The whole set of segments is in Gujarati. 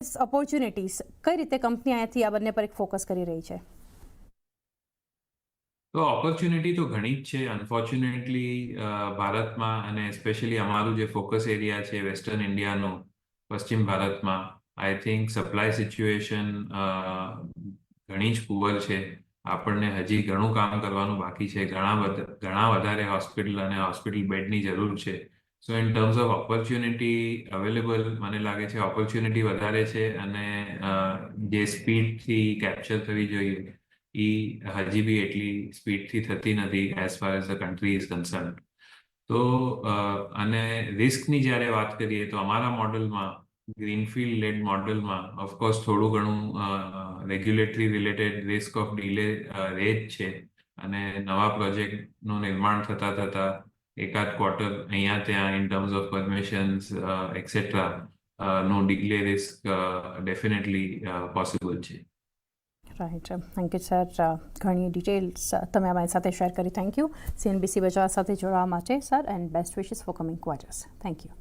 ઓપોર્ચ્યુનિટીઝ કઈ રીતે કંપની અહીંયાથી આ બંને પર એક ફોકસ કરી રહી છે? તો ઓપોર્ચ્યુનિટી તો ઘણી જ છે. અનફોર્ચ્યુનેટલી ભારતમાં અને સ્પેશિયલી અમારું જે ફોકસ એરિયા છે વેસ્ટર્ન ઇન્ડિયાનો, પશ્ચિમ ભારતમાં, આઈ થિંક સપ્લાય સિચ્યુએશન ઘણી જ પુઅર છે. આપણને હજી ઘણું કામ કરવાનું બાકી છે. ઘણા વધારે હોસ્પિટલ અને હોસ્પિટલ બેડની જરૂર છે. સો in terms of opportunity available, મને લાગે છે ઓપોર્ચ્યુનિટી વધારે છે અને જે સ્પીડથી કેપ્ચર થવી જોઈએ એ હજી બી એટલી સ્પીડથી થતી નથી as far as the country is concern. તો અને રિસ્કની જ્યારે વાત કરીએ તો અમારા મોડલમાં, ગ્રીનફિલ્ડ લેડ મોડલમાં, ઓફકોર્સ થોડું ઘણું regulatory related risk of delay રહે જ છે. અને નવા પ્રોજેક્ટનું નિર્માણ થતા એકાદ ક્વાર્ટર અહીંયા ત્યાં in terms of permissions etcetera no delay risk definitely possible છે. Right, thank you sir. ઘણી ડિટેલ્સ તમે અમારી સાથે શેર કરી. થેન્ક યુ CNBC બજાર સાથે જોડાવા માટે sir, and best wishes four coming quarters. Thank you.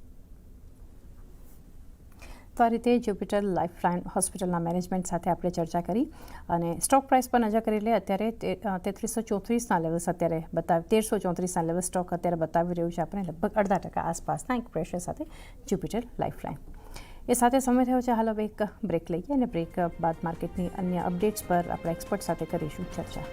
તો આ રીતે જ્યુપિટર લાઇફલાઇન હોસ્પિટલના મેનેજમેન્ટ સાથે આપણે ચર્ચા કરી અને સ્ટોક પ્રાઇસ પર નજર કરી લે. અત્યારે 3334ના લેવલ્સ અત્યારે 1334ના લેવલ સ્ટોક અત્યારે બતાવી રહ્યું છે આપણે લગભગ 0.5% આસપાસના એક પ્રેશર સાથે જ્યુપિટર લાઇફલાઇન. એ સાથે સમય થયો છે હાલ હવે એક બ્રેક લઈએ અને બ્રેક બાદ માર્કેટની અન્ય અપડેટ્સ પર આપણા એક્સપર્ટ સાથે કરીશું ચર્ચા.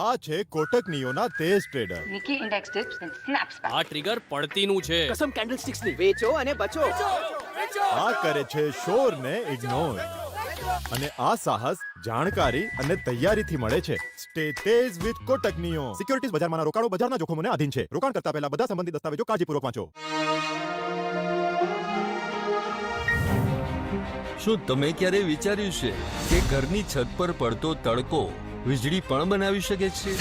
આ છે કોટક નિયોના Tej trader. Nikki index dips and snaps back. આ ટ્રિગર પડતીનું છે. કસમ કેન્ડલસ્ટિક્સ ની વેચો અને બચો. આ કરે છે શોરને ઇગ્નોર. અને આ સાહસ જાણકારી અને તૈયારીથી મળે છે. Stay Tej with Kotak Neo. Securities બજારમાંના રોકાણો બજારના જોખમોને આધીન છે. રોકાણ કરતા પહેલા બધા સંબંધિત દસ્તાવેજો કાળજીપૂર્વક વાંચો. શું તમે ક્યારે વિચાર્યું છે કે ઘરની છત પર પડતો તડકો વીજળી પણ બનાવી શકે છે?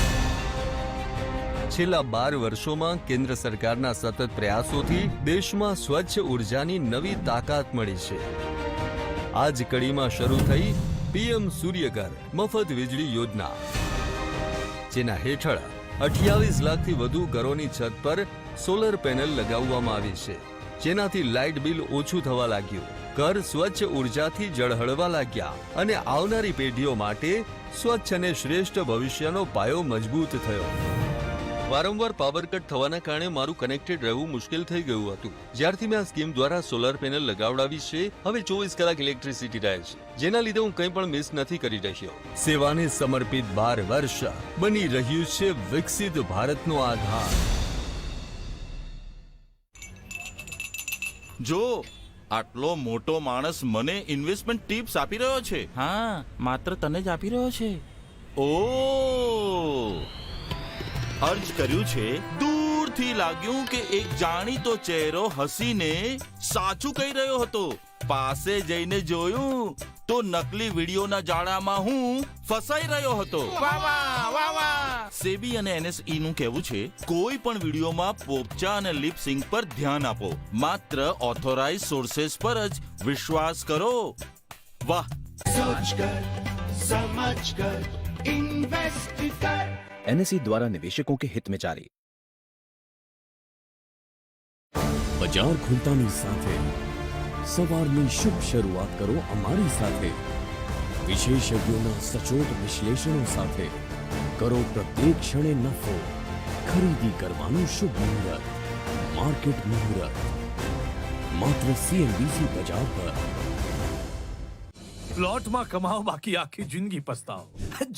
છેલ્લા 12 વર્ષોમાં કેન્દ્ર સરકારના સતત પ્રયાસોથી દેશમાં સ્વચ્છ ઉર્જાની નવી તાકાત મળી છે. આ જ કડીમાં શરૂ થઈ PM સૂર્યઘર મફત વીજળી યોજના, જેના હેઠળ 28 લાખથી વધુ ઘરોની છત પર સોલર પેનલ લગાવવામાં આવી છે, જેનાથી લાઇટ બિલ ઓછું થવા લાગ્યું, ઘર સ્વચ્છ ઉર્જાથી ઝળહળવા લાગ્યા અને આવનારી પેઢીઓ માટે સ્વચ્છ અને શ્રેષ્ઠ ભવિષ્યનો પાયો મજબૂત થયો. વારંવાર પાવર કટ થવાના કારણે મારું કનેક્ટેડ રહેવું મુશ્કેલ થઈ ગયું હતું. જ્યારથી મેં આ સ્કીમ દ્વારા સોલર પેનલ લગાવડાવી છે, હવે 24 કલાક ઇલેક્ટ્રિસિટી રહે છે, જેના લીધે હું કંઈ પણ મિસ નથી કરી રહ્યો. સેવાને સમર્પિત 12 વર્ષ બની રહ્યું છે વિકસિત ભારતનો આધાર. જો આટલો મોટો માણસ મને ઇન્વેસ્ટમેન્ટ ટિપ્સ આપી રહ્યો છે. હા, માત્ર તને જ આપી રહ્યો છે. ઓ અર્જ કર્યું છે. દૂરથી લાગ્યું કે એક જાણીતો ચહેરો હસીને સાચું કહી રહ્યો હતો. પાસે જઈને જોયું તો નકલી વિડીયોના જાળામાં હું ફસાઈ રહ્યો હતો. વાહ વાહ વાહ વાહ. સેબી અને NSE નું કહેવું છે, કોઈ પણ વિડીયોમાં પોપચા અને લિપ સિંક પર ધ્યાન આપો. માત્ર ઓથોરાઇઝ સોર્सेस પર જ વિશ્વાસ કરો. વાહ. NSE द्वारा निवेशकों के हित में जारी. બજાર ખુલતાની સાથે સવારની શુભ શરૂઆત કરો અમારી સાથે. વિશેષજ્ઞોના સચોટ વિશ્લેષણો સાથે કરો પ્રત્યેક ક્ષણે નફો. ખરીદી કરવાનું શુભ મુહૂર્ત, માર્કેટ મુહૂર્ત, માત્ર CNBC બજાર પર. પ્લોટમાં કમાઓ, બાકી આખી જિંદગી પસ્તાઓ.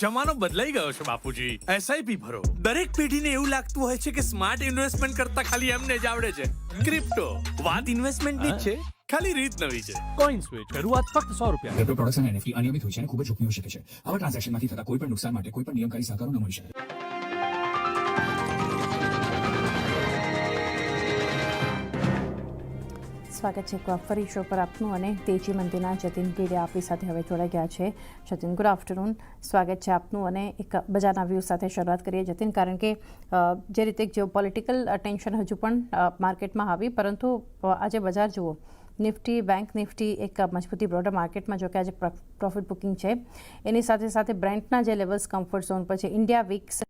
જમાનો બદલાઈ ગયો છે બાપુજી. SIP ભરો. દરેક પેઢીને એવું લાગતું હોય છે કે સ્માર્ટ ઇન્વેસ્ટમેન્ટ કરતા ખાલી એમને જ આવડે છે. ક્રિપ્ટો વાત ઇન્વેસ્ટમેન્ટની જ છે, ખાલી રીત નવી છે. કોઈન સ્વિચ શરૂઆત ફક્ત ₹100. ક્રિપ્ટો પ્રોડક્ટ્સ અને NFT અનિયમિત હોય છે અને ખૂબ જ જોખમી હોઈ શકે છે. આવા ટ્રાન્ઝેક્શનમાંથી થતા કોઈ પણ નુકસાન માટે કોઈ પણ નિયમનકારી સહકારો ન મળી શકે. સ્વાગત છે ક્વાક ફરી શો પર આપનું અને તેજી મંદિરના જતીન ગીડિયા આપણી સાથે હવે જોડાઈ ગયા છે. જતીન, ગુડ આફ્ટરનૂન, સ્વાગત છે આપનું અને એક બજારના વ્યૂ સાથે શરૂઆત કરીએ જતીન, કારણ કે જે રીતે જીઓ પોલિટિકલ ટેન્શન હજુ પણ માર્કેટમાં આવી, પરંતુ આજે બજાર જુઓ, નિફ્ટી, બેંક નિફ્ટી એક મજબૂતી બ્રોડર માર્કેટમાં, જો કે આજે પ્રોફિટ બુકિંગ છે. એની સાથે સાથે બ્રેન્ટના જે લેવલ્સ કમ્ફર્ટ ઝોન પર છે, ઇન્ડિયા વિક્સ